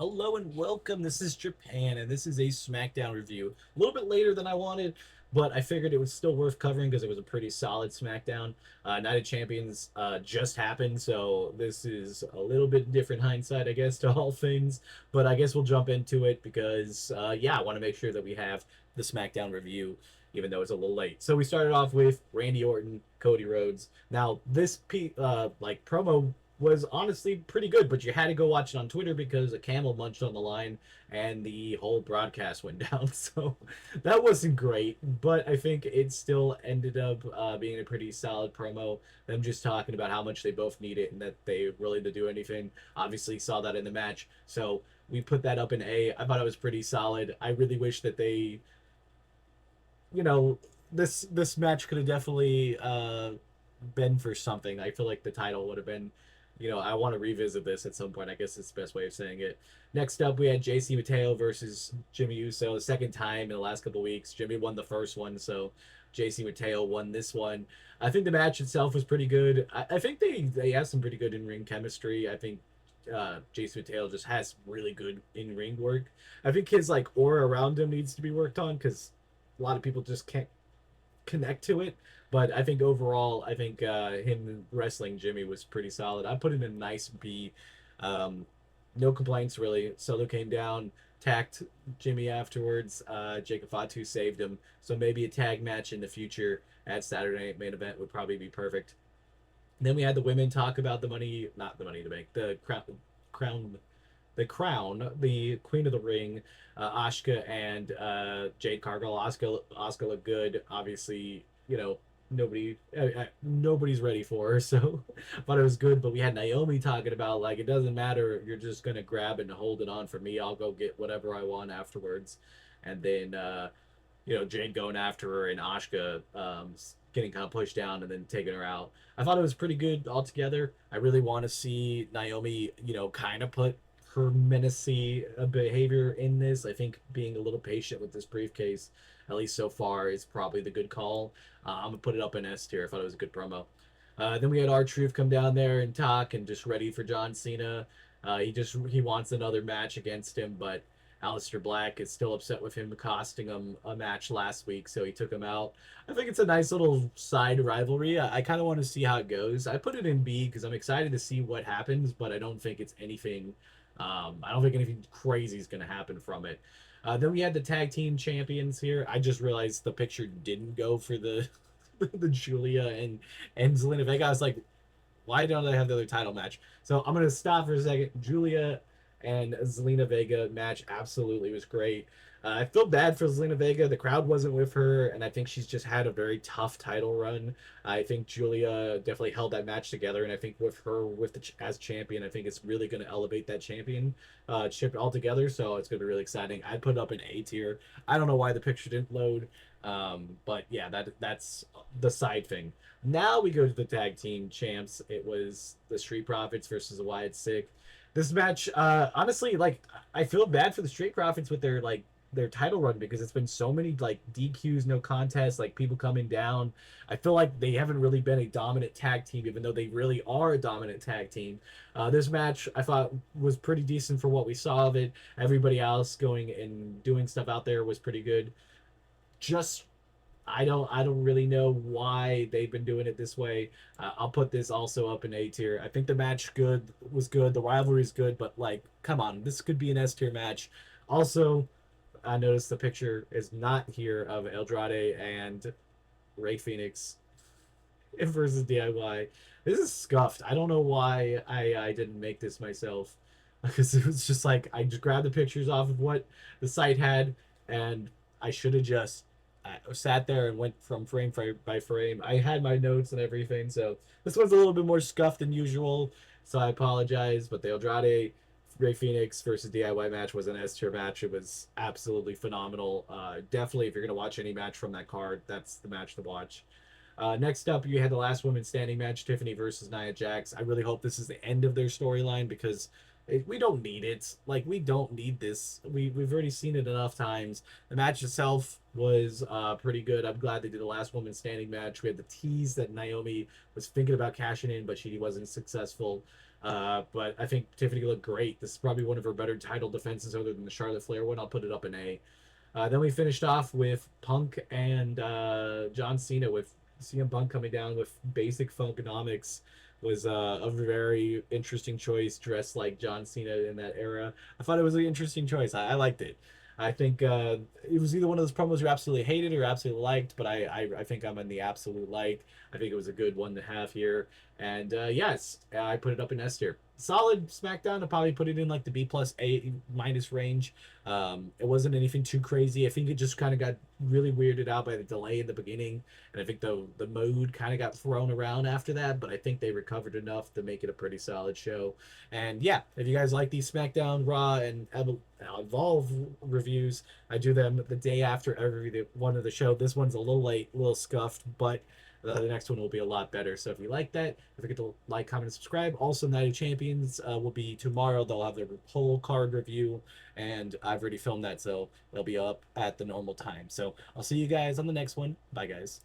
Hello and welcome. This is Japan, and this is a SmackDown review. A little bit later than I wanted, but I figured it was still worth covering because it was a pretty solid SmackDown. Night of Champions just happened, so this is a little bit different hindsight, I guess, to all things. But I guess we'll jump into it because, I want to make sure that we have the SmackDown review, even though it's a little late. So we started off with Randy Orton, Cody Rhodes. Now promo was honestly pretty good, but you had to go watch it on Twitter because a camel munched on the line and the whole broadcast went down. So that wasn't great, but I think it still ended up being a pretty solid promo. Them just talking about how much they both need it and that they really to do anything. Obviously, saw that in the match. So we put that up in A. I thought it was pretty solid. I really wish that they, you know, this match could have definitely been for something. I feel like the title would have been, I want to revisit this at some point. I guess it's the best way of saying it. Next up, we had JC Mateo versus Jimmy Uso, the second time in the last couple weeks. Jimmy won the first one, so JC Mateo won this one. I think the match itself was pretty good. I think they have some pretty good in ring chemistry. I think Jason Mateo just has really good in ring work. I think his aura around him needs to be worked on because a lot of people just can't connect to it. But I think overall, I think him wrestling Jimmy was pretty solid. I put him in a nice B. Um, no complaints really. Solo came down, tacked Jimmy afterwards. Jacob Fatu saved him. So maybe a tag match in the future at Saturday Night Main Event would probably be perfect. Then we had the women talk about the money, not the money to make, crown, the Queen of the Ring, Asuka and Jade Cargill. Asuka looked good. Obviously, nobody's ready for her, so but it was good. But we had Naomi talking about like it doesn't matter. You're just gonna grab it and hold it on for me. I'll go get whatever I want afterwards. And then Jade going after her and Asuka getting kind of pushed down and then taking her out. I thought it was pretty good altogether. I really want to see Naomi, kind of put her menacing behavior in this. I think being a little patient with this briefcase, at least so far, is probably the good call. I'm gonna put it up in S tier. I thought it was a good promo. Then we had R-Truth come down there and talk and just ready for John Cena. He wants another match against him, but Aleister Black is still upset with him costing him a match last week, so he took him out. I think it's a nice little side rivalry. I kind of want to see how it goes. I put it in B because I'm excited to see what happens, but I don't think it's anything. I don't think anything crazy is going to happen from it. Then we had the tag team champions here. I just realized the picture didn't go for the the Julia and Zelina Vega. I was like, why don't I have the other title match? So I'm gonna stop for a second. Julia and Zelina Vega match absolutely was great. I feel bad for Zelina Vega. The crowd wasn't with her, and I think she's just had a very tough title run. I think Julia definitely held that match together, and I think with her as champion, I think it's really going to elevate that champion chip altogether. So it's going to be really exciting. I'd put it up in A tier. I don't know why the picture didn't load, but yeah, that's the side thing. Now we go to the tag team champs. It was the Street Profits versus the Wyatt Sick. This match, honestly, I feel bad for the Street Profits with their title run because it's been so many DQs, no contests, like people coming down. I feel like they haven't really been a dominant tag team, even though they really are a dominant tag team. This match I thought was pretty decent for what we saw of it. Everybody else going and doing stuff out there was pretty good. Just I don't really know why they've been doing it this way. I'll put this also up in A tier. I think the match was good. The rivalry is good, but come on, this could be an S tier match. Also, I noticed the picture is not here of Eldrade and Ray Phoenix versus DIY. This is scuffed. I don't know why I didn't make this myself because it was just like I just grabbed the pictures off of what the site had and I should have just sat there and went from frame by frame. I had my notes and everything, so this one's a little bit more scuffed than usual. So I apologize, but the Eldrade Ray Phoenix versus DIY match was an S tier match. It was absolutely phenomenal. Definitely, if you're gonna watch any match from that card, that's the match to watch. Next up, you had the last woman standing match, Tiffany versus Nia Jax. I really hope this is the end of their storyline because we don't need it. We don't need this. We've already seen it enough times. The match itself was pretty good. I'm glad they did the last woman standing match. We had the tease that Naomi was thinking about cashing in, but she wasn't successful. But I think Tiffany looked great. This is probably one of her better title defenses other than the Charlotte Flair one. I'll put it up in A. Then we finished off with Punk and John Cena, with CM Punk coming down with basic Funkonomics. Was a very interesting choice, dressed like John Cena in that era. I thought it was an interesting choice. I liked it. I think it was either one of those promos you absolutely hated or absolutely liked, but I think I'm in the absolute like. I think it was a good one to have here. And yes, I put it up in S tier. Solid SmackDown. I probably put it in like the B plus A minus range. It wasn't anything too crazy. I think it just kind of got really weirded out by the delay in the beginning, and I think the mode kind of got thrown around after that. But I think they recovered enough to make it a pretty solid show. And yeah, if you guys like these SmackDown, Raw, and Evolve reviews, I do them the day after every one of the show. This one's a little late, a little scuffed, but the next one will be a lot better. So if you like that, don't forget to like, comment, and subscribe. Also, Night of Champions will be tomorrow. They'll have their whole card review, and I've already filmed that, so they'll be up at the normal time. So I'll see you guys on the next one. Bye, guys.